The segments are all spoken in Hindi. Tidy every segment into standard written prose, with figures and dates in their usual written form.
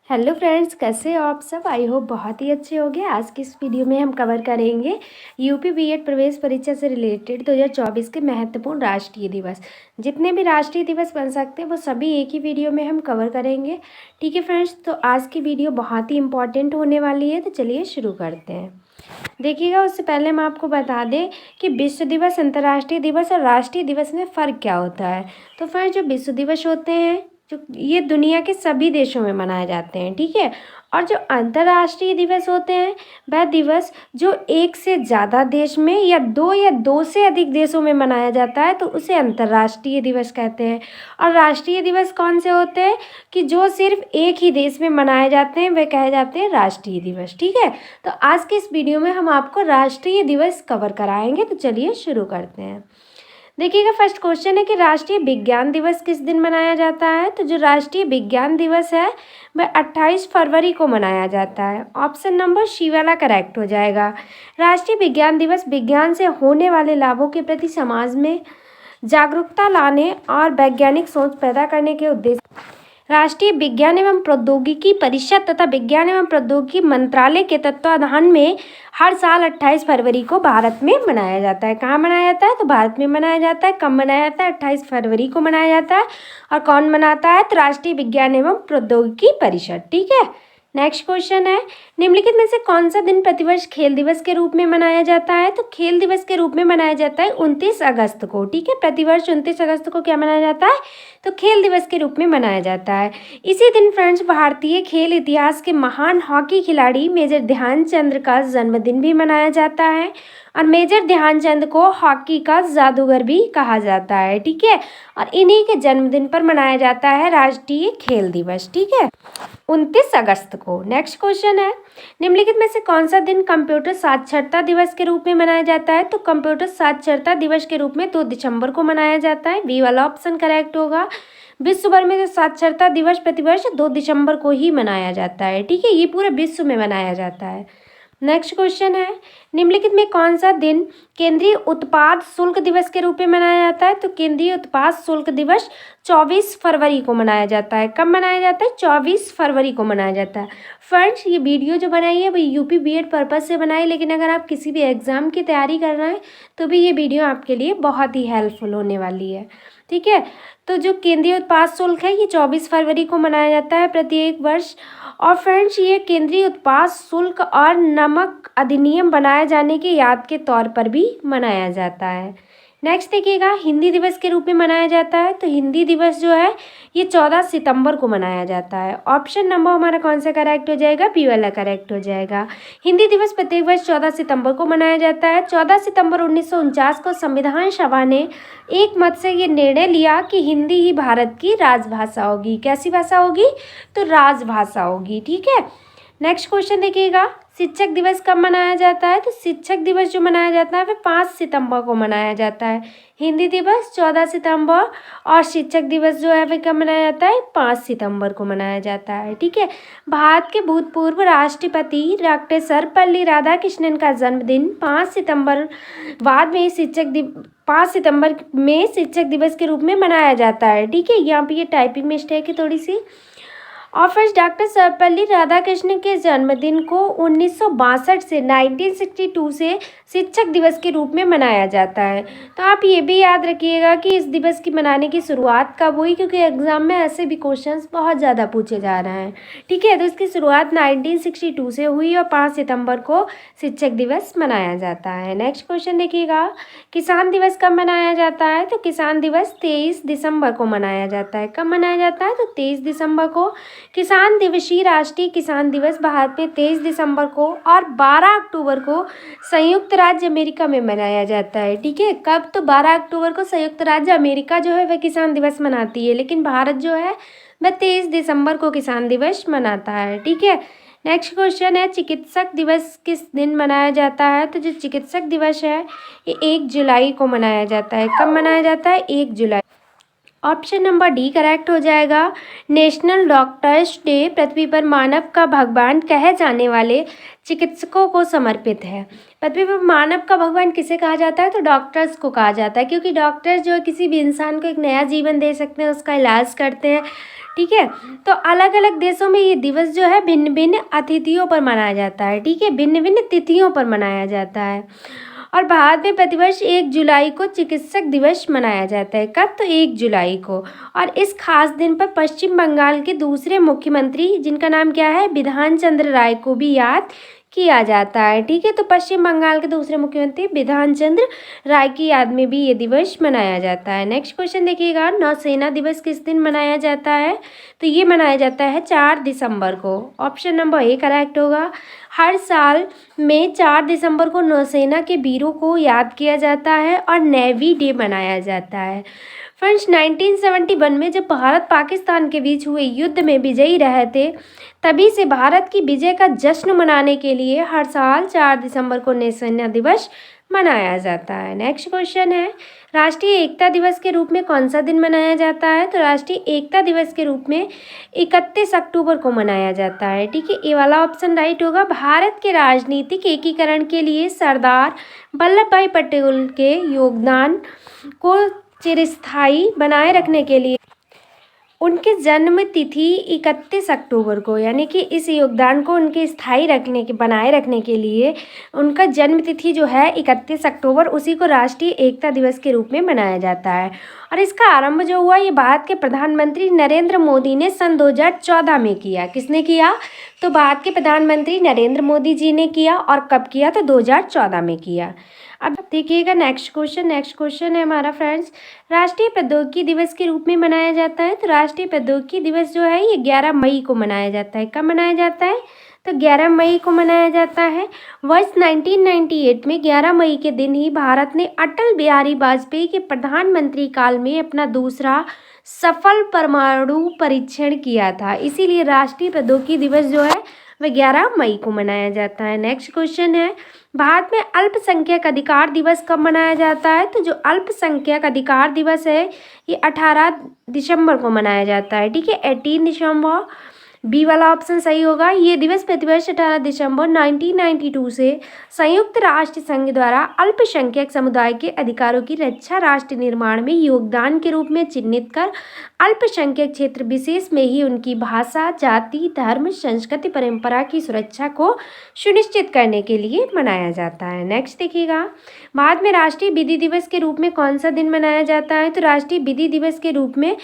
हेलो फ्रेंड्स, कैसे हो आप सब। आई होप बहुत ही अच्छे होंगे। आज की इस वीडियो में हम कवर करेंगे यूपी बीएड प्रवेश परीक्षा से रिलेटेड 2024 के महत्वपूर्ण राष्ट्रीय दिवस। जितने भी राष्ट्रीय दिवस बन सकते हैं वो सभी एक ही वीडियो में हम कवर करेंगे। ठीक है फ्रेंड्स, तो आज की वीडियो बहुत ही इंपॉर्टेंट होने वाली है, तो चलिए शुरू करते हैं। देखिएगा, उससे पहले हम आपको बता दें कि विश्व दिवस, अंतर्राष्ट्रीय दिवस और राष्ट्रीय दिवस में फ़र्क क्या होता है। तो फ्रेंड्स, जो विश्व दिवस होते हैं जो ये दुनिया के सभी देशों में मनाए जाते हैं, ठीक है। और जो अंतर्राष्ट्रीय दिवस होते हैं वह दिवस जो एक से ज़्यादा देश में या दो से अधिक देशों में मनाया जाता है, तो उसे अंतर्राष्ट्रीय दिवस कहते हैं। और राष्ट्रीय दिवस कौन से होते हैं कि जो सिर्फ एक ही देश में मनाए जाते हैं, वे कहे जाते हैं राष्ट्रीय दिवस। ठीक है, तो आज के इस वीडियो में हम आपको राष्ट्रीय दिवस कवर कराएंगे। तो चलिए शुरू करते हैं। देखिएगा, फर्स्ट क्वेश्चन है कि राष्ट्रीय विज्ञान दिवस किस दिन मनाया जाता है। तो जो राष्ट्रीय विज्ञान दिवस है वह 28 फरवरी को मनाया जाता है। ऑप्शन नंबर सी वाला करेक्ट हो जाएगा। राष्ट्रीय विज्ञान दिवस विज्ञान से होने वाले लाभों के प्रति समाज में जागरूकता लाने और वैज्ञानिक सोच पैदा करने के उद्देश्य राष्ट्रीय विज्ञान एवं प्रौद्योगिकी परिषद तथा विज्ञान एवं प्रौद्योगिकी मंत्रालय के तत्वाधान में हर साल 28 फरवरी को भारत में मनाया जाता है। कहाँ मनाया जाता है? तो भारत में मनाया जाता है। कब मनाया जाता है? 28 फरवरी को मनाया जाता है। और कौन मनाता है? तो राष्ट्रीय विज्ञान एवं प्रौद्योगिकी परिषद। ठीक है, नेक्स्ट क्वेश्चन है, निम्नलिखित में से कौन सा दिन प्रतिवर्ष खेल दिवस के रूप में मनाया जाता है। तो खेल दिवस के रूप में मनाया जाता है 29 अगस्त को। ठीक है, प्रतिवर्ष 29 अगस्त को क्या मनाया जाता है? तो खेल दिवस के रूप में मनाया जाता है। इसी दिन फ्रेंड्स भारतीय खेल इतिहास के महान हॉकी खिलाड़ी मेजर ध्यानचंद का जन्मदिन भी मनाया जाता है। और मेजर ध्यानचंद को हॉकी का जादूगर भी कहा जाता है। ठीक है, और इन्हीं के जन्मदिन पर मनाया जाता है राष्ट्रीय खेल दिवस। ठीक है, 29 अगस्त को। नेक्स्ट क्वेश्चन है, निम्नलिखित में से कौन सा दिन कंप्यूटर साक्षरता दिवस के रूप में मनाया जाता है। तो कंप्यूटर साक्षरता दिवस के रूप में 2 दिसंबर को मनाया जाता है। बी वाला ऑप्शन करेक्ट होगा। विश्व भर में जो साक्षरता दिवस प्रतिवर्ष 2 दिसंबर को ही मनाया जाता है। ठीक है, ये पूरे विश्व में मनाया जाता है। नेक्स्ट क्वेश्चन है, निम्नलिखित में कौन सा दिन केंद्रीय उत्पाद शुल्क दिवस के रूप में मनाया जाता है। तो केंद्रीय उत्पाद शुल्क दिवस 24 फरवरी को मनाया जाता है। कब मनाया जाता है? 24 फरवरी को मनाया जाता है। फ्रेंड्स, ये वीडियो जो बनाई है वो यूपी बीएड पर्पज से बनाई, लेकिन अगर आप किसी भी एग्ज़ाम की तैयारी कर रहे हैं तो भी ये वीडियो आपके लिए बहुत ही हेल्पफुल होने वाली है। ठीक है, तो जो केंद्रीय उत्पाद शुल्क है ये 24 फरवरी को मनाया जाता है प्रत्येक वर्ष। और फ्रेंड्स, ये केंद्रीय उत्पाद शुल्क और नमक अधिनियम बनाए जाने की याद के तौर पर भी मनाया जाता है। नेक्स्ट देखिएगा, हिंदी दिवस के रूप में मनाया जाता है। तो हिंदी दिवस जो है ये 14 सितंबर को मनाया जाता है। ऑप्शन नंबर हमारा कौन सा करेक्ट हो जाएगा? बी वाला करेक्ट हो जाएगा। हिंदी दिवस प्रत्येक वर्ष 14 सितंबर को मनाया जाता है। 14 सितंबर 1949 को संविधान सभा ने एक मत से ये निर्णय लिया कि हिंदी ही भारत की राजभाषा होगी। कैसी भाषा होगी? तो राजभाषा होगी। ठीक है, नेक्स्ट क्वेश्चन देखिएगा, शिक्षक दिवस कब मनाया जाता है। तो शिक्षक दिवस जो मनाया जाता है वह 5 सितंबर को मनाया जाता है। हिंदी दिवस 14 सितंबर और शिक्षक दिवस जो है वह कब मनाया जाता है? 5 सितंबर को मनाया जाता है। ठीक है, भारत के भूतपूर्व राष्ट्रपति डॉक्टर सर्वपल्ली राधाकृष्णन का जन्मदिन 5 सितंबर बाद में 5 सितंबर में शिक्षक दिवस के रूप में मनाया जाता है। ठीक है, यहाँ पे ये टाइपिंग मिस्टेक है थोड़ी सी। और फर्स्ट डॉक्टर सर्वपल्ली राधाकृष्णन के जन्मदिन को 1962 से 1962 से शिक्षक दिवस के रूप में मनाया जाता है। तो आप ये भी याद रखिएगा कि इस दिवस की मनाने की शुरुआत कब हुई, क्योंकि एग्जाम में ऐसे भी क्वेश्चंस बहुत ज़्यादा पूछे जा रहे हैं। ठीक है, तो इसकी शुरुआत 1962 से हुई और 5 सितंबर को शिक्षक दिवस मनाया जाता है। नेक्स्ट क्वेश्चन देखिएगा, किसान दिवस कब मनाया जाता है। तो किसान दिवस 23 दिसंबर को मनाया जाता है। कब मनाया जाता है? तो 23 दिसंबर को। किसान दिवसीय राष्ट्रीय किसान दिवस भारत में 23 दिसंबर को और 12 अक्टूबर को संयुक्त राज्य अमेरिका में मनाया जाता है। ठीक है, कब? तो 12 अक्टूबर को संयुक्त राज्य अमेरिका जो है वह किसान दिवस मनाती है, लेकिन भारत जो है वह 23 दिसंबर को किसान दिवस मनाता है। ठीक है, नेक्स्ट क्वेश्चन है, चिकित्सक दिवस किस दिन मनाया जाता है। तो जो चिकित्सक दिवस है ये 1 जुलाई को मनाया जाता है। कब मनाया जाता है? 1 जुलाई। ऑप्शन नंबर डी करेक्ट हो जाएगा। नेशनल डॉक्टर्स डे पृथ्वी पर मानव का भगवान कहे जाने वाले चिकित्सकों को समर्पित है। पृथ्वी पर मानव का भगवान किसे कहा जाता है? तो डॉक्टर्स को कहा जाता है, क्योंकि डॉक्टर्स जो है किसी भी इंसान को एक नया जीवन दे सकते हैं, उसका इलाज करते हैं। ठीक है, तो अलग अलग देशों में ये दिवस जो है भिन्न भिन्न अतिथियों पर मनाया जाता है। ठीक है, भिन्न भिन्न तिथियों पर मनाया जाता है। और भारत में प्रतिवर्ष 1 जुलाई को चिकित्सक दिवस मनाया जाता है। कब? तो 1 जुलाई को। और इस खास दिन पर पश्चिम बंगाल के दूसरे मुख्यमंत्री, जिनका नाम क्या है, बिधान चंद्र राय, को भी याद किया जाता है। ठीक है, तो पश्चिम बंगाल के दूसरे मुख्यमंत्री बिधान चंद्र राय की याद में भी ये दिवस मनाया जाता है। नेक्स्ट क्वेश्चन देखिएगा, नौसेना दिवस किस दिन मनाया जाता है? तो ये मनाया जाता है 4 दिसंबर को। ऑप्शन नंबर ए करेक्ट होगा। हर साल में 4 दिसंबर को नौसेना के वीरों को याद किया जाता है और नेवी डे मनाया जाता है। फ्रेंड्स, 1971 में जब भारत पाकिस्तान के बीच हुए युद्ध में विजयी रहे थे, तभी से भारत की विजय का जश्न मनाने के लिए हर साल 4 दिसंबर को नौसेना दिवस मनाया जाता है। नेक्स्ट क्वेश्चन है, राष्ट्रीय एकता दिवस के रूप में कौन सा दिन मनाया जाता है? तो राष्ट्रीय एकता दिवस के रूप में 31 अक्टूबर को मनाया जाता है। ठीक है, ये वाला ऑप्शन राइट होगा। भारत के राजनीतिक एकीकरण के लिए सरदार वल्लभ भाई पटेल के योगदान को चिरस्थायी बनाए रखने के लिए उनके जन्म तिथि 31 अक्टूबर को, यानी कि इस योगदान को उनके बनाए रखने के लिए उनका जन्म तिथि जो है 31 अक्टूबर, उसी को राष्ट्रीय एकता दिवस के रूप में मनाया जाता है। और इसका आरंभ जो हुआ, ये भारत के प्रधानमंत्री नरेंद्र मोदी ने सन 2014 में किया। किसने किया? तो भारत के प्रधानमंत्री नरेंद्र मोदी जी ने किया। और कब किया? तो 2014 में किया। अब देखिएगा नेक्स्ट क्वेश्चन है हमारा फ्रेंड्स, राष्ट्रीय प्रौद्योगिकी दिवस के रूप में मनाया जाता है। तो राष्ट्रीय प्रौद्योगिकी दिवस जो है ये 11 मई को मनाया जाता है। कब मनाया जाता है? तो 11 मई को मनाया जाता है। वर्ष 1998 में 11 मई के दिन ही भारत ने अटल बिहारी वाजपेयी के प्रधानमंत्री काल में अपना दूसरा सफल परमाणु परीक्षण किया था। इसीलिए राष्ट्रीय प्रौद्योगिकी दिवस जो है वह 11 मई को मनाया जाता है। नेक्स्ट क्वेश्चन है, भारत में अल्पसंख्यक अधिकार दिवस कब मनाया जाता है? तो जो अल्पसंख्यक अधिकार दिवस है ये 18 दिसंबर को मनाया जाता है। ठीक है, 18 दिसंबर, बी वाला ऑप्शन सही होगा। ये दिवस प्रतिवर्ष 18 दिसंबर 1992 से संयुक्त राष्ट्र संघ द्वारा अल्पसंख्यक समुदाय के अधिकारों की रक्षा, राष्ट्र निर्माण में योगदान के रूप में चिन्हित कर अल्पसंख्यक क्षेत्र विशेष में ही उनकी भाषा, जाति, धर्म, संस्कृति, परंपरा की सुरक्षा को सुनिश्चित करने के लिए मनाया जाता है। नेक्स्ट देखिएगा, भारत में राष्ट्रीय विधि दिवस के रूप में कौन सा दिन मनाया जाता है? तो राष्ट्रीय विधि दिवस के रूप में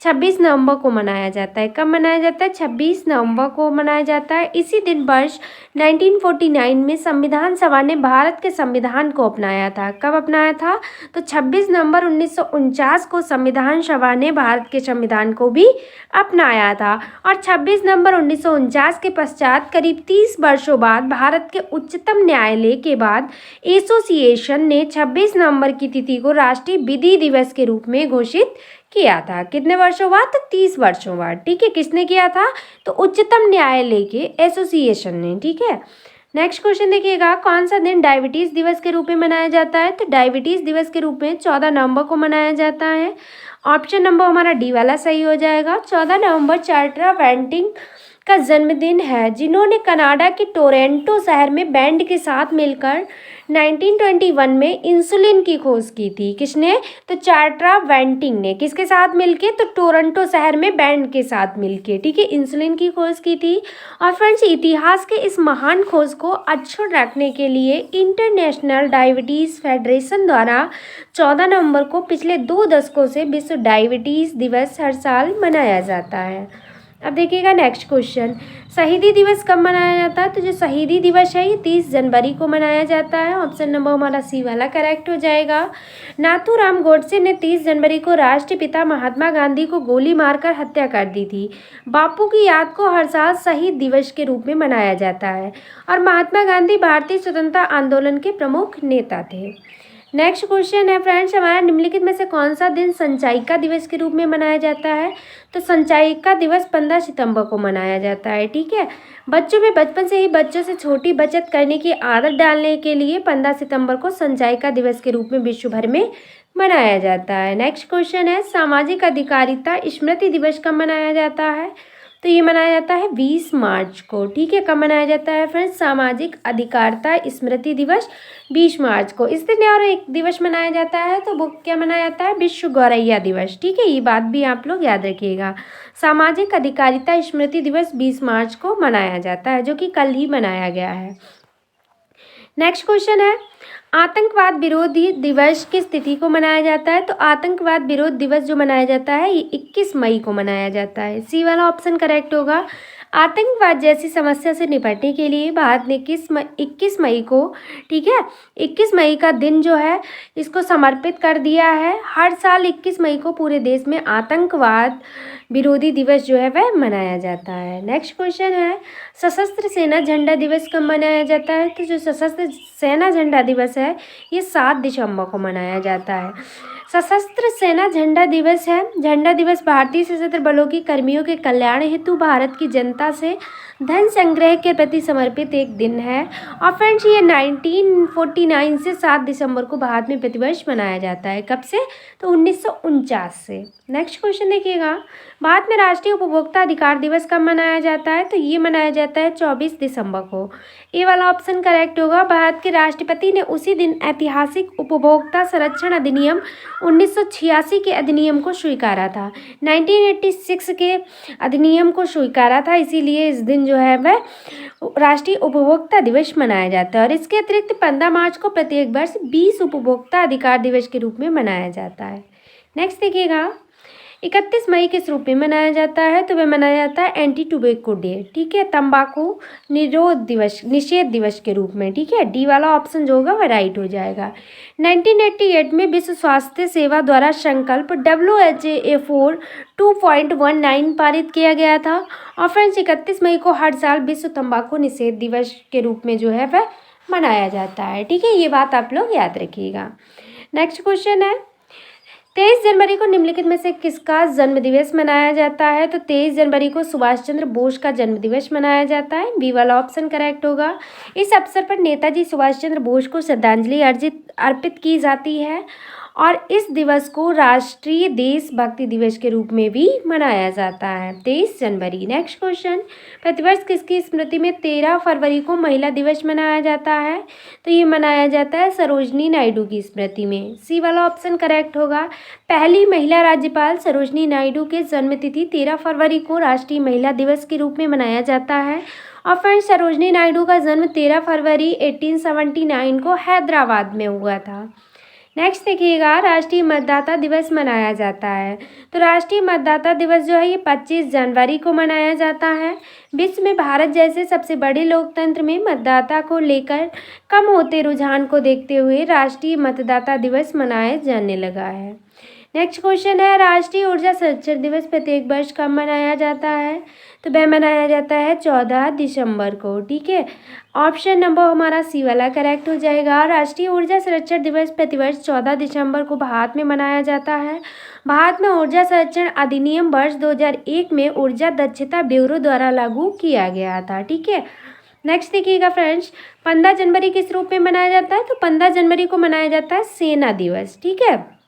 26 नवंबर को मनाया जाता है। कब मनाया जाता है? 26 नवंबर को मनाया जाता है। इसी दिन वर्ष 1949 में संविधान सभा ने भारत के संविधान को अपनाया था। कब अपनाया था? तो 26 नवंबर 1949 को संविधान सभा ने भारत के संविधान को भी अपनाया था। और 26 नवंबर 1949 के पश्चात करीब 30 वर्षों बाद भारत के उच्चतम न्यायालय के बाद एसोसिएशन ने 26 नवंबर की तिथि को राष्ट्रीय विधि दिवस के रूप में घोषित किया था। कितने वर्षों बाद? तो 30 वर्षों बाद। ठीक है, किसने किया था? तो उच्चतम न्यायालय के एसोसिएशन ने। ठीक है, नेक्स्ट क्वेश्चन देखिएगा, कौन सा दिन डायबिटीज दिवस के रूप में मनाया जाता है? तो डायबिटीज दिवस के रूप में 14 नवंबर को मनाया जाता है। ऑप्शन नंबर हमारा डी वाला सही हो जाएगा। 14 नवंबर चार्ल्स वेंटिंग का जन्मदिन है, जिन्होंने कनाडा के टोरंटो शहर में बैंड के साथ मिलकर 1921 में इंसुलिन की खोज की थी। किसने? तो चार्ल्स वेंटिंग ने। किसके साथ मिलके? तो टोरंटो शहर में बैंड के साथ मिलके, ठीक है, इंसुलिन की खोज की थी। और फ्रेंड्स, इतिहास के इस महान खोज को अक्षुण्ण रखने के लिए इंटरनेशनल डायबिटीज़ फेडरेशन द्वारा 14 नवंबर को पिछले 2 दशकों से विश्व डायबिटीज़ दिवस हर साल मनाया जाता है। अब देखिएगा नेक्स्ट क्वेश्चन, शहीदी दिवस कब मनाया जाता है? तो जो शहीदी दिवस है ये 30 जनवरी को मनाया जाता है। ऑप्शन नंबर हमारा सी वाला करेक्ट हो जाएगा। नाथूराम गोडसे ने 30 जनवरी को राष्ट्रपिता महात्मा गांधी को गोली मारकर हत्या कर दी थी। बापू की याद को हर साल शहीद दिवस के रूप में मनाया जाता है। और महात्मा गांधी भारतीय स्वतंत्रता आंदोलन के प्रमुख नेता थे। नेक्स्ट क्वेश्चन है फ्रेंड्स, हमारा निम्नलिखित में से कौन सा दिन संचयिका दिवस के रूप में मनाया जाता है? तो संचयिका दिवस 15 सितंबर को मनाया जाता है। ठीक है, बच्चों में बचपन से ही बच्चों से छोटी बचत करने की आदत डालने के लिए 15 सितंबर को संचयिका दिवस के रूप में विश्व भर में मनाया जाता है। नेक्स्ट क्वेश्चन है सामाजिक अधिकारिता स्मृति दिवस कब मनाया जाता है? तो ये मनाया जाता है 20 मार्च को। ठीक है, कब मनाया जाता है फ्रेंड्स? सामाजिक अधिकारिता स्मृति दिवस 20 मार्च को। इस दिन और एक दिवस मनाया जाता है, तो वो क्या मनाया जाता है? विश्व गौरैया दिवस। ठीक है, ये बात भी आप लोग याद रखिएगा। सामाजिक अधिकारिता स्मृति दिवस 20 मार्च को मनाया जाता है, जो कि कल ही मनाया गया है। नेक्स्ट क्वेश्चन है आतंकवाद विरोधी दिवस किस तिथि को मनाया जाता है? तो आतंकवाद विरोध दिवस जो मनाया जाता है ये 21 मई को मनाया जाता है। सी वाला ऑप्शन करेक्ट होगा। आतंकवाद जैसी समस्या से निपटने के लिए भारत ने 21 मई को, ठीक है, 21 मई का दिन जो है इसको समर्पित कर दिया है। हर साल 21 मई को पूरे देश में आतंकवाद विरोधी दिवस जो है वह मनाया जाता है। नेक्स्ट क्वेश्चन है सशस्त्र सेना झंडा दिवस कब मनाया जाता है? तो जो सशस्त्र सेना झंडा दिवस है ये 7 दिसंबर को मनाया जाता है। सशस्त्र सेना झंडा दिवस है। झंडा दिवस भारतीय सशस्त्र बलों के कर्मियों के कल्याण हेतु भारत की जनता से धन संग्रह के प्रति समर्पित एक दिन है। और फ्रेंड्स ये 1949 से 7 दिसंबर को भारत में प्रतिवर्ष मनाया जाता है। कब से? तो 1949 से। नेक्स्ट क्वेश्चन देखिएगा भारत में राष्ट्रीय उपभोक्ता अधिकार दिवस कब मनाया जाता है? तो ये मनाया जाता है 24 दिसंबर को। ये वाला ऑप्शन करेक्ट होगा। भारत के राष्ट्रपति ने उसी दिन ऐतिहासिक उपभोक्ता संरक्षण अधिनियम 1986 के अधिनियम को स्वीकारा था। 1986 के अधिनियम को स्वीकारा था, इसीलिए इस दिन जो है वह राष्ट्रीय उपभोक्ता दिवस मनाया जाता है। और इसके अतिरिक्त 15 मार्च को प्रत्येक वर्ष 20 उपभोक्ता अधिकार दिवस के रूप में मनाया जाता है। नेक्स्ट देखिएगा 31 मई किस रूप में मनाया जाता है? तो वह मनाया जाता है एंटी टोबैको डे। ठीक है, तंबाकू निषेध दिवस के रूप में। ठीक है, डी वाला ऑप्शन जो होगा वह राइट हो जाएगा। 1988 में विश्व स्वास्थ्य सेवा द्वारा संकल्प WHO 2.19 पारित किया गया था। और फ्रेंड्स 31 मई को हर साल विश्व तंबाकू निषेध दिवस के रूप में जो है वह मनाया जाता है। ठीक है, ये बात आप लोग याद रखिएगा। नेक्स्ट क्वेश्चन है 23 जनवरी को निम्नलिखित में से किसका जन्मदिवस मनाया जाता है? तो 23 जनवरी को सुभाष चंद्र बोस का जन्मदिवस मनाया जाता है। बी वाला ऑप्शन करेक्ट होगा। इस अवसर पर नेताजी सुभाष चंद्र बोस को श्रद्धांजलि अर्पित की जाती है और इस दिवस को राष्ट्रीय देशभक्ति दिवस के रूप में भी मनाया जाता है 23 जनवरी। नेक्स्ट क्वेश्चन प्रतिवर्ष किसकी स्मृति में 13 फरवरी को महिला दिवस मनाया जाता है? तो ये मनाया जाता है सरोजनी नायडू की स्मृति में। सी वाला ऑप्शन करेक्ट होगा। पहली महिला राज्यपाल सरोजनी नायडू के जन्मतिथि 13 फरवरी को राष्ट्रीय महिला दिवस के रूप में मनाया जाता है। और फ्रेंड्स सरोजनी नायडू का जन्म 13 फरवरी 1879 को हैदराबाद में हुआ था। नेक्स्ट देखिएगा राष्ट्रीय मतदाता दिवस मनाया जाता है। तो राष्ट्रीय मतदाता दिवस जो है ये 25 जनवरी को मनाया जाता है। विश्व में भारत जैसे सबसे बड़े लोकतंत्र में मतदाता को लेकर कम होते रुझान को देखते हुए राष्ट्रीय मतदाता दिवस मनाया जाने लगा है। नेक्स्ट क्वेश्चन है राष्ट्रीय ऊर्जा संरक्षण दिवस प्रत्येक वर्ष कब मनाया जाता है? तो वह मनाया जाता है 14 दिसंबर को। ठीक है, ऑप्शन नंबर हमारा सी वाला करेक्ट हो जाएगा। राष्ट्रीय ऊर्जा संरक्षण दिवस प्रतिवर्ष 14 दिसंबर को भारत में मनाया जाता है। भारत में ऊर्जा संरक्षण अधिनियम वर्ष 2001 में ऊर्जा दक्षता ब्यूरो द्वारा लागू किया गया था। ठीक है, नेक्स्ट देखिएगा फ्रेंड्स 15 जनवरी किस रूप में मनाया जाता है? तो 15 जनवरी को मनाया जाता है सेना दिवस। ठीक है,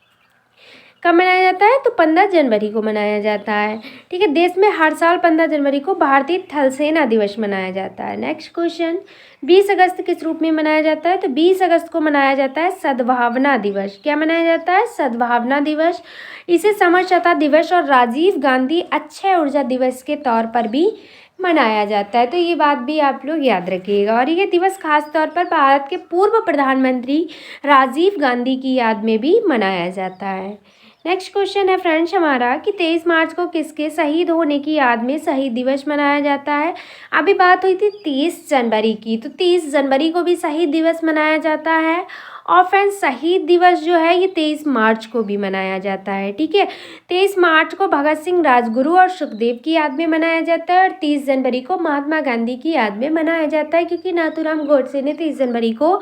कब मनाया जाता है? तो 15 जनवरी को मनाया जाता है। ठीक है, देश में हर साल 15 जनवरी को भारतीय थल सेना दिवस मनाया जाता है। नेक्स्ट क्वेश्चन 20 अगस्त किस रूप में मनाया जाता है? तो 20 अगस्त को मनाया जाता है सद्भावना दिवस। क्या मनाया जाता है? सद्भावना दिवस। इसे समरसता दिवस और राजीव गांधी अक्षय ऊर्जा दिवस के तौर पर भी मनाया जाता है। तो ये बात भी आप लोग याद रखिएगा। और ये दिवस खास तौर पर भारत के पूर्व प्रधानमंत्री राजीव गांधी की याद में भी मनाया जाता है। नेक्स्ट क्वेश्चन है फ्रेंड्स हमारा कि 23 मार्च को किसके शहीद होने की याद में शहीद दिवस मनाया जाता है? अभी बात हुई थी 30 जनवरी की, तो 30 जनवरी को भी शहीद दिवस मनाया जाता है। और फ्रेंड्स शहीद दिवस जो है ये 23 मार्च को भी मनाया जाता है। ठीक है, 23 मार्च को भगत सिंह, राजगुरु और सुखदेव की याद में मनाया जाता है। और 30 जनवरी को महात्मा गांधी की याद में मनाया जाता है, क्योंकि नाथूराम गोडसे ने 30 जनवरी को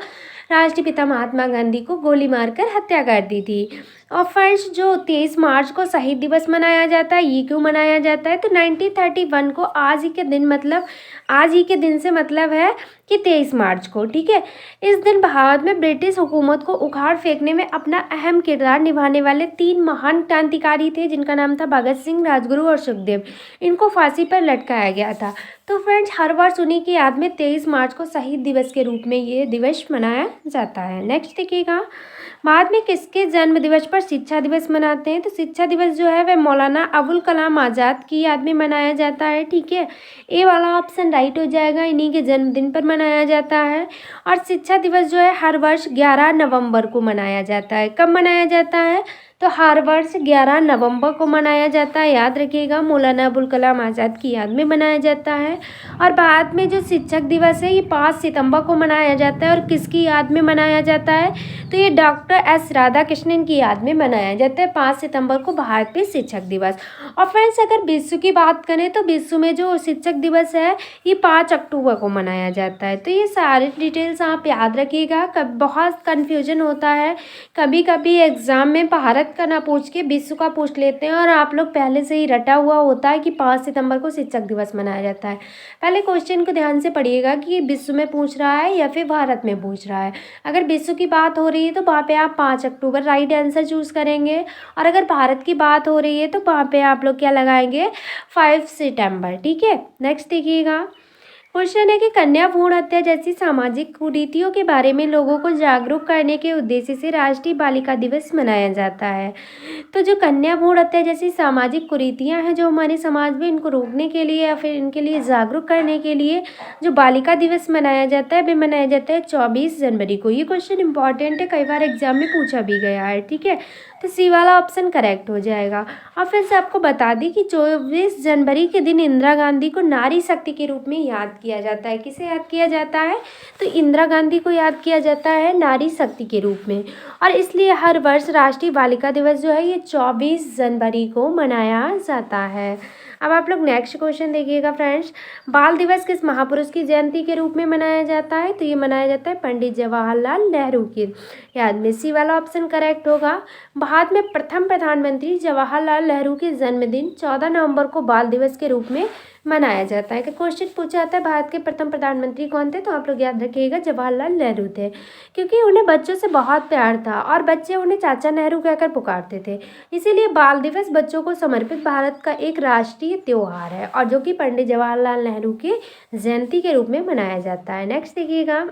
राष्ट्रपिता महात्मा गांधी को गोली मारकर हत्या कर दी थी। और फ्रेंड्स, जो 23 मार्च को शहीद दिवस मनाया जाता है, ये क्यों मनाया जाता है? तो 1931 को आज ही के दिन, मतलब आज ही के दिन से मतलब है कि 23 मार्च को, ठीक है। इस दिन भारत में ब्रिटिश हुकूमत को उखाड़ फेंकने में अपना अहम किरदार निभाने वाले 3 महान क्रांतिकारी थे, जिनका नाम था भगत सिंह, राजगुरु और सुखदेव। इनको फांसी पर लटकाया गया था। तो फ्रेंड्स, हर वर्ष उन्हीं की याद में 23 मार्च को शहीद दिवस के रूप में ये दिवस मनाया जाता है। नेक्स्ट देखिएगा, बाद में किसके जन्म दिवस पर शिक्षा दिवस मनाते हैं? तो शिक्षा दिवस जो है वह मौलाना अबुल कलाम आज़ाद की याद में मनाया जाता है, ठीक है। ए वाला ऑप्शन राइट हो जाएगा, इन्हीं के जन्मदिन पर मनाया जाता है। और शिक्षा दिवस जो है हर वर्ष 11 नवंबर को मनाया जाता है। कब मनाया जाता है? तो हर वर्ष 11 नवंबर को मनाया जाता है, याद रखिएगा। मौलाना अबुल कलाम आज़ाद की याद में मनाया जाता है। और बाद में जो शिक्षक दिवस है ये 5 सितंबर को मनाया जाता है। और किसकी याद में मनाया जाता है? तो ये डॉक्टर एस राधाकृष्णन की याद में मनाया जाता है 5 सितंबर को, भारत में शिक्षक दिवस। और फ्रेंड्स, अगर विश्व की बात करें तो विश्व में जो शिक्षक दिवस है ये 5 अक्टूबर को मनाया जाता है। तो ये सारे डिटेल्स आप याद रखिएगा। बहुत कन्फ्यूजन होता है, कभी कभी एग्ज़ाम में भारत का ना पूछ के विश्व का पूछ लेते हैं, और आप लोग पहले से ही रटा हुआ होता है कि 5 सितंबर को शिक्षक दिवस मनाया जाता है। पहले क्वेश्चन को ध्यान से पढ़िएगा कि विश्व में पूछ रहा है या फिर भारत में पूछ रहा है। अगर विश्व की बात हो रही है तो वहाँ पे आप 5 अक्टूबर राइट आंसर चूज़ करेंगे, और अगर भारत की बात हो रही है तो वहाँ पे आप लोग क्या लगाएंगे? 5 सितंबर, ठीक है। नेक्स्ट देखिएगा, क्वेश्चन है कि कन्या भ्रूण हत्या जैसी सामाजिक कुरीतियों के बारे में लोगों को जागरूक करने के उद्देश्य से राष्ट्रीय बालिका दिवस मनाया जाता है। तो जो कन्या भ्रूण हत्या जैसी सामाजिक कुरीतियां हैं जो हमारे समाज में, इनको रोकने के लिए या फिर इनके लिए जागरूक करने के लिए जो बालिका दिवस मनाया जाता है, वह मनाया जाता है 24 जनवरी को। ये क्वेश्चन इंपॉर्टेंट है, कई बार एग्जाम में पूछा भी गया है, ठीक है। तो सी वाला ऑप्शन करेक्ट हो जाएगा। और फिर से आपको बता दी कि 24 जनवरी के दिन इंदिरा गांधी को नारी शक्ति के रूप में याद किया जाता है। किसे याद किया जाता है? तो इंदिरा गांधी को याद किया जाता है नारी शक्ति के रूप में। और इसलिए हर वर्ष राष्ट्रीय बालिका दिवस जो है ये 24 जनवरी को मनाया जाता है। अब आप लोग नेक्स्ट क्वेश्चन देखिएगा फ्रेंड्स, बाल दिवस किस महापुरुष की जयंती के रूप में मनाया जाता है? तो ये मनाया जाता है पंडित जवाहरलाल नेहरू की याद में। सी वाला ऑप्शन करेक्ट होगा। भारत में प्रथम प्रधानमंत्री जवाहरलाल नेहरू के जन्मदिन 14 नवंबर को बाल दिवस के रूप में मनाया जाता है। कि क्वेश्चन पूछा जाता है भारत के प्रथम प्रधानमंत्री कौन थे? तो आप लोग याद रखिएगा जवाहरलाल नेहरू थे, क्योंकि उन्हें बच्चों से बहुत प्यार था और बच्चे उन्हें चाचा नेहरू कहकर पुकारते थे। इसीलिए बाल दिवस बच्चों को समर्पित भारत का एक राष्ट्रीय त्योहार है, और जो कि पंडित जवाहरलाल नेहरू की जयंती के रूप में मनाया जाता है। नेक्स्ट देखिएगा,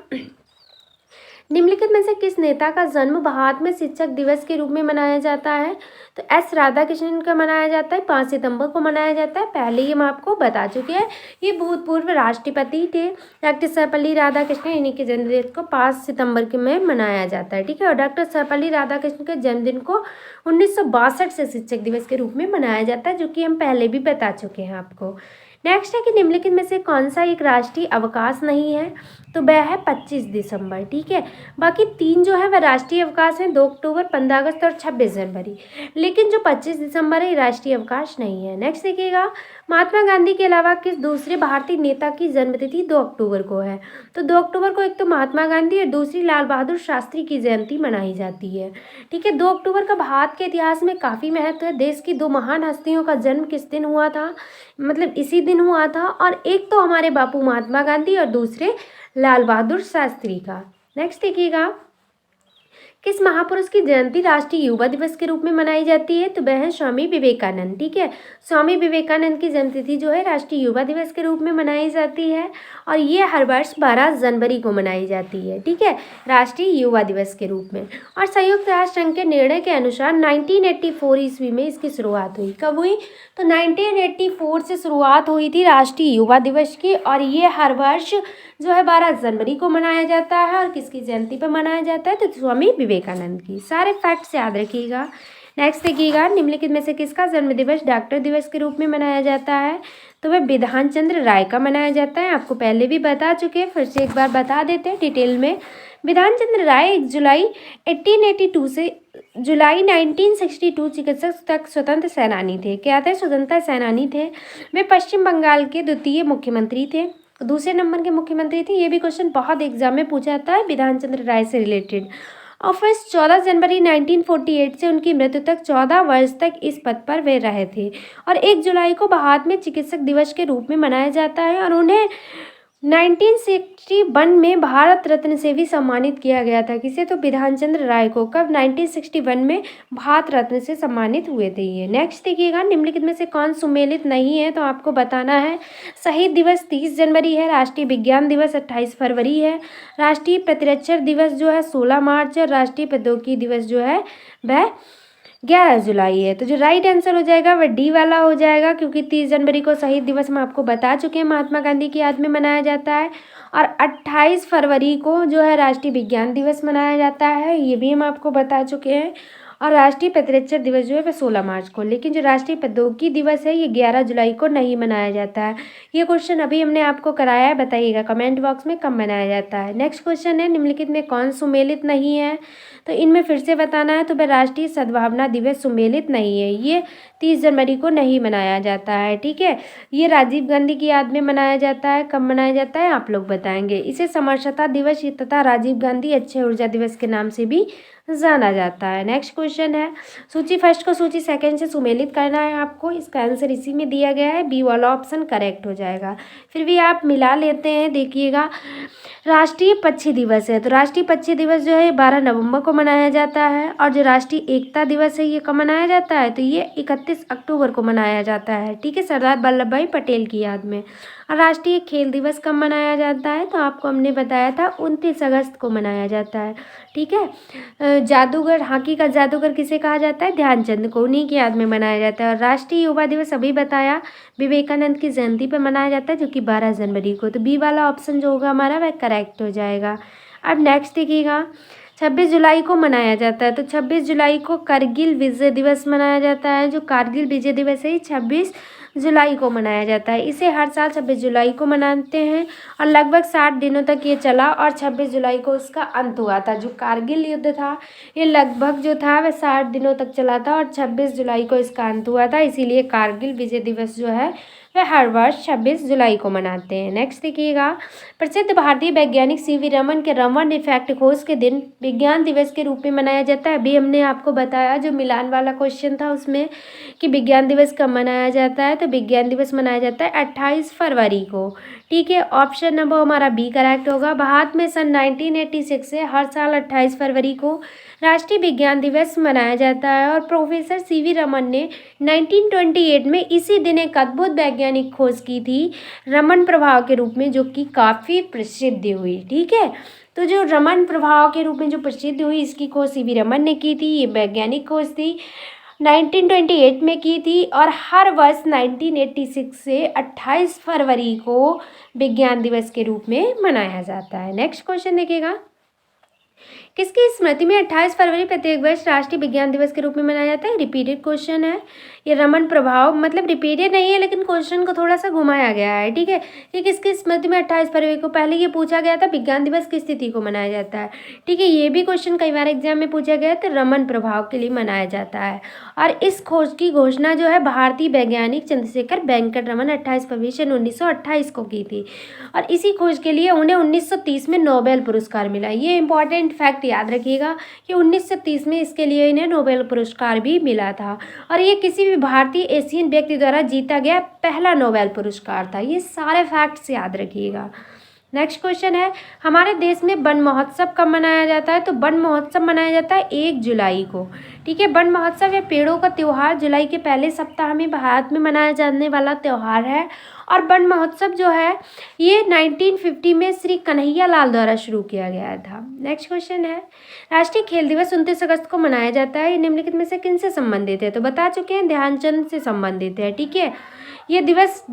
निम्नलिखित में से किस नेता का जन्म भारत में शिक्षक दिवस के रूप में मनाया जाता है? तो एस राधाकृष्णन का मनाया जाता है, 5 सितंबर को मनाया जाता है। पहले ही हम आपको बता चुके हैं, ये भूतपूर्व राष्ट्रपति थे डॉक्टर सर्वपल्ली राधाकृष्णन, इन्हीं के जन्मदिन को 5 सितंबर के में मनाया जाता है, ठीक है। और डॉक्टर सर्वपल्ली राधाकृष्णन के जन्मदिन को 1962 से शिक्षक दिवस के रूप में मनाया जाता है, जो कि हम पहले भी बता चुके हैं आपको। नेक्स्ट है कि निम्नलिखित में से कौन सा एक राष्ट्रीय अवकाश नहीं है? तो वह है 25 दिसंबर, ठीक है। बाकी 3 जो है वह राष्ट्रीय अवकाश हैं, 2 अक्टूबर, 15 अगस्त और 26 जनवरी। लेकिन जो 25 दिसंबर है ये राष्ट्रीय अवकाश नहीं है। नेक्स्ट देखिएगा, महात्मा गांधी के अलावा किस दूसरे भारतीय नेता की जन्मतिथि 2 अक्टूबर को है? तो 2 अक्टूबर को एक तो महात्मा गांधी और दूसरी लाल बहादुर शास्त्री की जयंती मनाई जाती है, ठीक है। 2 अक्टूबर का भारत के इतिहास में काफ़ी महत्व है। देश की 2 महान हस्तियों का जन्म किस दिन हुआ था? मतलब इसी दिन हुआ था। और एक तो हमारे बापू महात्मा गांधी और दूसरे लाल बहादुर शास्त्री का। नेक्स्ट देखिएगा, किस महापुरुष की जयंती राष्ट्रीय युवा दिवस के रूप में मनाई जाती है? तो वह है स्वामी विवेकानंद, ठीक है। स्वामी विवेकानंद की जयंती जो है राष्ट्रीय युवा दिवस के रूप में मनाई जाती है, और ये हर वर्ष 12 जनवरी को मनाई जाती है, ठीक है, राष्ट्रीय युवा दिवस के रूप में। और संयुक्त राष्ट्र संघ के निर्णय के अनुसार 1984 ईस्वी में इसकी शुरुआत हुई। कब हुई? तो 1984 से शुरुआत हुई थी राष्ट्रीय युवा दिवस की, और ये हर वर्ष जो है 12 जनवरी को मनाया जाता है। और किसकी जयंती पर मनाया जाता है? तो स्वामी विवेकानंद की। सारे फैक्ट्स याद रखिएगा। नेक्स्ट देखिएगा, निम्नलिखित में से किसका जन्म दिवस डॉक्टर दिवस के रूप में मनाया जाता है? तो वह बिधान चंद्र राय का मनाया जाता है। आपको पहले भी बता चुके हैं, फिर से एक बार बता देते हैं डिटेल में। बिधान चंद्र राय 1 जुलाई 1882 से जुलाई 1962 चिकित्सक तक स्वतंत्र सेनानी थे। क्या थे? स्वतंत्रता सेनानी थे। वे पश्चिम बंगाल के द्वितीय मुख्यमंत्री थे। दूसरे नंबर के मुख्यमंत्री थे। ये भी क्वेश्चन बहुत एग्जाम में पूछा जाता है बिधान चंद्र राय से रिलेटेड। और फर्स्ट 14 जनवरी 1948 से उनकी मृत्यु तक 14 वर्ष तक इस पद पर वे रहे थे। और 1 जुलाई को भारत में चिकित्सक दिवस के रूप में मनाया जाता है। और उन्हें 1961 में भारत रत्न से भी सम्मानित किया गया था। किसे? तो बिधान चंद्र राय को। कब? 1961 में भारत रत्न से सम्मानित हुए थे ये। नेक्स्ट देखिएगा, निम्नलिखित में से कौन सुमेलित नहीं है? तो आपको बताना है। शहीद दिवस 30 जनवरी है, राष्ट्रीय विज्ञान दिवस 28 फरवरी है, राष्ट्रीय प्रतिरक्षण दिवस जो है 16 मार्च है, और राष्ट्रीय प्रौद्योगिकी दिवस जो है वह 11 जुलाई है। तो जो राइट आंसर हो जाएगा वह डी वाला हो जाएगा, क्योंकि 30 जनवरी को शहीद दिवस में आपको बता चुके हैं महात्मा गांधी की याद में मनाया जाता है। और 28 फरवरी को जो है राष्ट्रीय विज्ञान दिवस मनाया जाता है, ये भी हम आपको बता चुके हैं। और राष्ट्रीय प्रतिरक्षण दिवस जो है वह 16 मार्च को। लेकिन जो राष्ट्रीय प्रौद्योगिकी दिवस है ये 11 जुलाई को नहीं मनाया जाता है। ये क्वेश्चन अभी हमने आपको कराया है, बताइएगा कमेंट बॉक्स में कब मनाया जाता है। नेक्स्ट क्वेश्चन है, निम्नलिखित में कौन सुमेलित नहीं है? तो इनमें फिर से बताना है। तो वह राष्ट्रीय सद्भावना दिवस सुमेलित नहीं है, ये 30 जनवरी को नहीं मनाया जाता है। ठीक है, ये राजीव गांधी की याद में मनाया जाता है। कब मनाया जाता है आप लोग बताएंगे। इसे समरसता दिवस तथा राजीव गांधी अक्षय ऊर्जा दिवस के नाम से भी जाना जाता है। नेक्स्ट क्वेश्चन है, सूची फर्स्ट को सूची सेकंड से सुमेलित करना है आपको। इसका आंसर इसी में दिया गया है, बी वाला ऑप्शन करेक्ट हो जाएगा। फिर भी आप मिला लेते हैं, देखिएगा। राष्ट्रीय पक्षी दिवस है, तो राष्ट्रीय पक्षी दिवस जो है 12 नवंबर को मनाया जाता है। और जो राष्ट्रीय एकता दिवस है ये कब मनाया जाता है? तो ये 31 अक्टूबर को मनाया जाता है। ठीक है, सरदार वल्लभ भाई पटेल की याद में। और राष्ट्रीय खेल दिवस कब मनाया जाता है? तो आपको हमने बताया था 29 अगस्त को मनाया जाता है। ठीक है, जादूगर, हॉकी का जादूगर किसे कहा जाता है? ध्यानचंद को, उन्हीं की याद में मनाया जाता है। और राष्ट्रीय युवा दिवस अभी बताया विवेकानंद की जयंती पर मनाया जाता है, जो कि 12 जनवरी को। तो बी वाला ऑप्शन जो होगा हमारा वह करेक्ट हो जाएगा। अब नेक्स्ट देखिएगा, 26 जुलाई को मनाया जाता है। तो 26 जुलाई को करगिल विजय दिवस मनाया जाता है। जो कारगिल विजय दिवस है 26 जुलाई को मनाया जाता है। इसे हर साल 26 जुलाई को मनाते हैं। और लगभग 60 दिनों तक ये चला और 26 जुलाई को उसका अंत हुआ था। जो कारगिल युद्ध था ये लगभग जो था वह 60 दिनों तक चला था और 26 जुलाई को इसका अंत हुआ था। इसीलिए कारगिल विजय दिवस जो है वह हर वर्ष 26 जुलाई को मनाते हैं। नेक्स्ट देखिएगा, प्रसिद्ध भारतीय वैज्ञानिक सीवी रमन के रमन इफेक्ट खोज के दिन विज्ञान दिवस के रूप में मनाया जाता है। अभी हमने आपको बताया जो मिलान वाला क्वेश्चन था उसमें कि विज्ञान दिवस कब मनाया जाता है। तो विज्ञान दिवस मनाया जाता है 28 फरवरी को। ठीक है, ऑप्शन नंबर हमारा बी करेक्ट होगा। भारत में सन 1986 से हर साल 28 फरवरी को राष्ट्रीय विज्ञान दिवस मनाया जाता है। और प्रोफेसर सीवी रमन ने 1928 में इसी दिन एक अद्भुत वैज्ञानिक खोज की थी रमन प्रभाव के रूप में, जो कि काफ़ी प्रसिद्ध हुई। ठीक है, तो जो रमन प्रभाव के रूप में जो प्रसिद्ध हुई इसकी खोज सीवी रमन ने की थी। ये वैज्ञानिक खोज थी, 1928 में की थी। और हर वर्ष 1986 से 28 फरवरी को विज्ञान दिवस के रूप में मनाया जाता है। नेक्स्ट क्वेश्चन देखिएगा, किसकी स्मृति में 28 फरवरी प्रत्येक वर्ष राष्ट्रीय विज्ञान दिवस के रूप में मनाया जाता है? रिपीटेड क्वेश्चन है ये। रमन प्रभाव मतलब रिपीटेड नहीं है, लेकिन क्वेश्चन को थोड़ा सा घुमाया गया है। ठीक है, ये किसकी स्मृति में 28 फरवरी को? पहले ये पूछा गया था विज्ञान दिवस किस तिथि को मनाया जाता है। ठीक है, ये भी क्वेश्चन कई बार एग्जाम में पूछा गया है, तो रमन प्रभाव के लिए मनाया जाता है। और इस खोज की घोषणा जो है भारतीय वैज्ञानिक चंद्रशेखर वेंकट रमन 28 फरवरी 1928 को की थी। और इसी खोज के लिए उन्हें 1930 में नोबेल पुरस्कार मिला। ये इंपॉर्टेंट फैक्ट याद रखिएगा कि 1930 में इसके लिए इन्हें नोबेल पुरस्कार भी मिला था। और ये किसी भी भारतीय एशियन व्यक्ति द्वारा जीता गया पहला नोबेल पुरस्कार था। ये सारे फैक्ट्स याद रखिएगा। नेक्स्ट क्वेश्चन है, हमारे देश में वन महोत्सव कब मनाया जाता है? तो वन महोत्सव मनाया जाता है 1 जुलाई को। ठीक है, वन महोत्सव या पेड़ों का त्यौहार जुलाई के पहले सप्ताह में भारत में मनाया जाने वाला त्यौहार है। और वन महोत्सव जो है ये 1950 में श्री कन्हैया लाल द्वारा शुरू किया गया था। नेक्स्ट क्वेश्चन है, राष्ट्रीय खेल दिवस 29 अगस्त को मनाया जाता है। ये निम्नलिखित में से किनसे संबंधित है? तो बता चुके हैं ध्यानचंद से संबंधित है। ठीक है, ये दिवस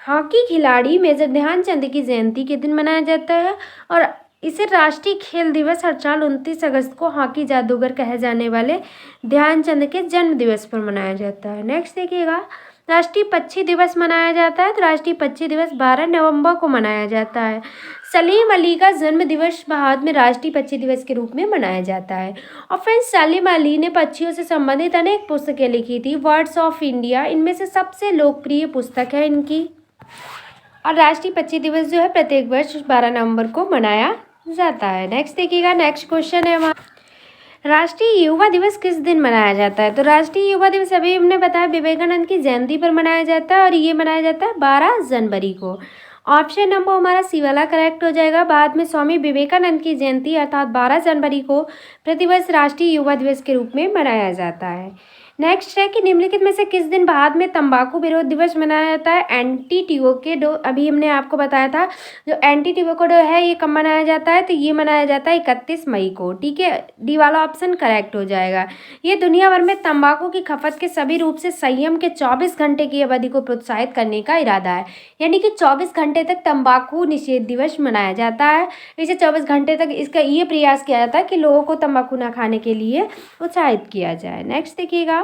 हॉकी खिलाड़ी मेजर ध्यानचंद की जयंती के दिन मनाया जाता है। और इसे राष्ट्रीय खेल दिवस हर साल 29 अगस्त को हॉकी जादूगर कहे जाने वाले ध्यानचंद के जन्म दिवस पर मनाया जाता है। नेक्स्ट देखिएगा, राष्ट्रीय पक्षी दिवस मनाया जाता है। तो राष्ट्रीय पक्षी दिवस 12 नवंबर को मनाया जाता है। सलीम अली का जन्म दिवस भारत में राष्ट्रीय पक्षी दिवस के रूप में मनाया जाता है। और फ्रेंड्स, सलीम अली ने पक्षियों से संबंधित अनेक पुस्तकें लिखी थी। वर्ड्स ऑफ इंडिया इनमें से सबसे लोकप्रिय पुस्तक है इनकी। और राष्ट्रीय पक्षी दिवस जो है प्रत्येक वर्ष 12 नवंबर को मनाया जाता है। नेक्स्ट देखिएगा, नेक्स्ट क्वेश्चन है हमारा, राष्ट्रीय युवा दिवस किस दिन मनाया जाता है? तो राष्ट्रीय युवा दिवस अभी हमने बताया विवेकानंद की जयंती पर मनाया जाता है और ये मनाया जाता है 12 जनवरी को। ऑप्शन नंबर हमारा सी वाला करेक्ट हो जाएगा। बाद में स्वामी विवेकानंद की जयंती अर्थात 12 जनवरी को प्रतिवर्ष राष्ट्रीय युवा दिवस के रूप में मनाया जाता है। नेक्स्ट है कि निम्नलिखित में से किस दिन भारत में तंबाकू विरोध दिवस मनाया जाता है? एंटी टोबैको, अभी हमने आपको बताया था जो एंटी टोबैको डे है ये कब मनाया जाता है? तो ये मनाया जाता है 31 मई को। ठीक है, डी वाला ऑप्शन करेक्ट हो जाएगा। ये दुनिया भर में तंबाकू की खपत के सभी रूप से संयम के 24 घंटे की अवधि को प्रोत्साहित करने का इरादा है, यानी कि 24 घंटे तक तंबाकू निषेध दिवस मनाया जाता है। इसे 24 घंटे तक इसका ये प्रयास किया जाता है कि लोगों को तंबाकू ना खाने के लिए उत्साहित किया जाए। नेक्स्ट देखिएगा,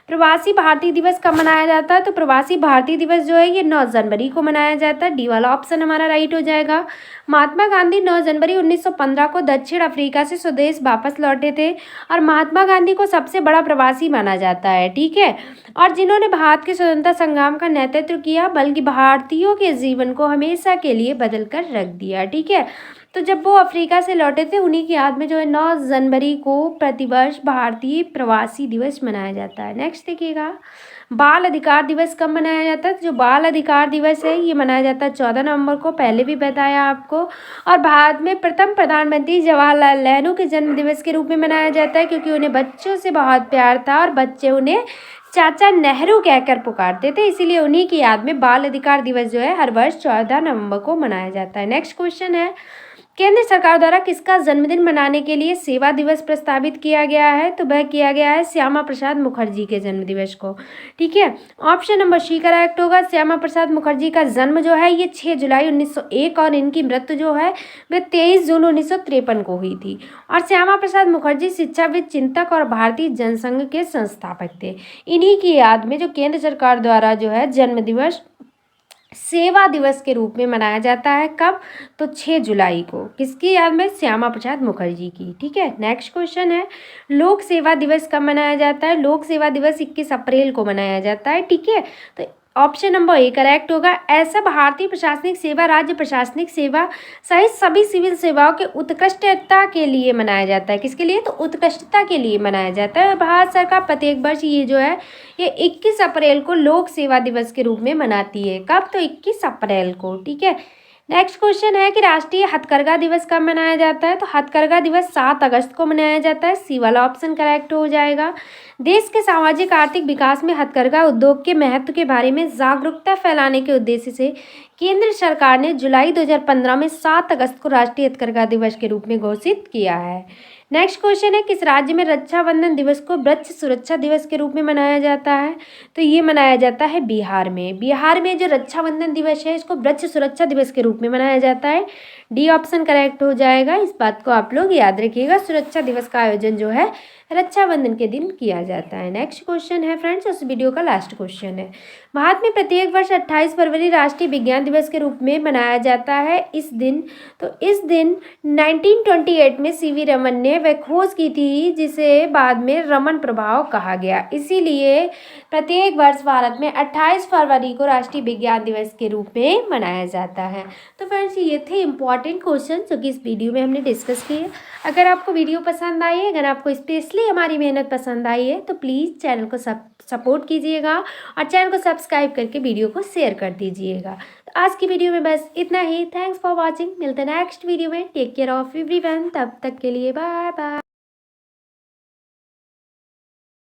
प्रवासी भारतीय दिवस कब मनाया जाता है? तो प्रवासी भारतीय दिवस जो है ये 9 जनवरी को मनाया जाता है। डी वाला ऑप्शन हमारा राइट हो जाएगा। महात्मा गांधी 9 जनवरी 1915 को दक्षिण अफ्रीका से स्वदेश वापस लौटे थे और महात्मा गांधी को सबसे बड़ा प्रवासी माना जाता है। ठीक है, और जिन्होंने भारत के स्वतंत्रता संग्राम का नेतृत्व किया बल्कि भारतीयों के जीवन को हमेशा के लिए बदल कर रख दिया। ठीक है, तो जब वो अफ्रीका से लौटे थे उन्हीं की याद में जो है 9 जनवरी को प्रतिवर्ष भारतीय प्रवासी दिवस मनाया जाता है। नेक्स्ट देखिएगा, बाल अधिकार दिवस कब मनाया जाता है? जो बाल अधिकार दिवस है ये मनाया जाता है 14 नवंबर को, पहले भी बताया आपको। और भारत में प्रथम प्रधानमंत्री जवाहरलाल नेहरू के जन्म दिवस के रूप में मनाया जाता है क्योंकि उन्हें बच्चों से बहुत प्यार था और बच्चे उन्हें चाचा नेहरू कहकर पुकारते थे, इसीलिए उन्हीं की याद में बाल अधिकार दिवस जो है हर वर्ष 14 नवंबर को मनाया जाता है। नेक्स्ट क्वेश्चन है, केंद्र सरकार द्वारा किसका जन्मदिन मनाने के लिए सेवा दिवस प्रस्तावित किया गया है? तो वह किया गया है श्यामा प्रसाद मुखर्जी के जन्म दिवस को। ठीक है, ऑप्शन नंबर सी करेक्ट होगा। श्यामा प्रसाद मुखर्जी का जन्म जो है ये 6 जुलाई 1901 और इनकी मृत्यु जो है वह 23 जून 1953 को हुई थी। और श्यामा प्रसाद मुखर्जी शिक्षाविद, चिंतक और भारतीय जनसंघ के संस्थापक थे। इन्हीं की याद में जो केंद्र सरकार द्वारा जो है जन्म दिवस सेवा दिवस के रूप में मनाया जाता है। कब? तो 6 जुलाई को। किसकी याद में? श्यामा प्रसाद मुखर्जी की। ठीक है, नेक्स्ट क्वेश्चन है, लोक सेवा दिवस कब मनाया जाता है? लोक सेवा दिवस 21 अप्रैल को मनाया जाता है। ठीक है, तो ऑप्शन नंबर ए करेक्ट होगा। ऐसा भारतीय प्रशासनिक सेवा, राज्य प्रशासनिक सेवा सहित सभी सिविल सेवाओं के उत्कृष्टता के लिए मनाया जाता है। किसके लिए? तो उत्कृष्टता के लिए मनाया जाता है। भारत सरकार प्रत्येक वर्ष ये जो है ये 21 अप्रैल को लोक सेवा दिवस के रूप में मनाती है। कब? तो 21 अप्रैल को। ठीक है, नेक्स्ट क्वेश्चन है कि राष्ट्रीय हथकरघा दिवस कब मनाया जाता है? तो हथकरघा दिवस 7 अगस्त को मनाया जाता है। सी वाला ऑप्शन करेक्ट हो जाएगा। देश के सामाजिक आर्थिक विकास में हथकरघा उद्योग के महत्व के बारे में जागरूकता फैलाने के उद्देश्य से केंद्र सरकार ने जुलाई 2015 में 7 अगस्त को राष्ट्रीय हथकरघा दिवस के रूप में घोषित किया है। नेक्स्ट क्वेश्चन है, किस राज्य में रक्षाबंधन दिवस को वृक्ष सुरक्षा दिवस के रूप में मनाया जाता है? तो ये मनाया जाता है बिहार में। बिहार में जो रक्षाबंधन दिवस है इसको वृक्ष सुरक्षा दिवस के रूप में मनाया जाता है। डी ऑप्शन करेक्ट हो जाएगा। इस बात को आप लोग याद रखिएगा, सुरक्षा दिवस का आयोजन जो है रक्षाबंधन के दिन किया जाता है। नेक्स्ट क्वेश्चन है फ्रेंड्स, उस वीडियो का लास्ट क्वेश्चन है, भारत में प्रत्येक वर्ष 28 फरवरी राष्ट्रीय विज्ञान दिवस के रूप में मनाया जाता है। इस दिन 1928 में सीवी रमन ने वह खोज की थी जिसे बाद में रमन प्रभाव कहा गया, इसीलिए प्रत्येक वर्ष भारत में 28 फरवरी को राष्ट्रीय विज्ञान दिवस के रूप में मनाया जाता है। तो फ्रेंड्स ये थे इंपॉर्टेंट क्वेश्चन जो कि इस वीडियो में हमने डिस्कस किए। अगर आपको वीडियो पसंद आई है, अगर आपको स्पेशली हमारी मेहनत पसंद आई है तो प्लीज़ चैनल को सपोर्ट कीजिएगा और चैनल को सब्सक्राइब करके वीडियो को शेयर कर दीजिएगा। तो आज की वीडियो में बस इतना ही। Thanks for watching. मिलते हैं नेक्स्ट वीडियो में। Take care of everyone. तब तक के लिए बाय बाय।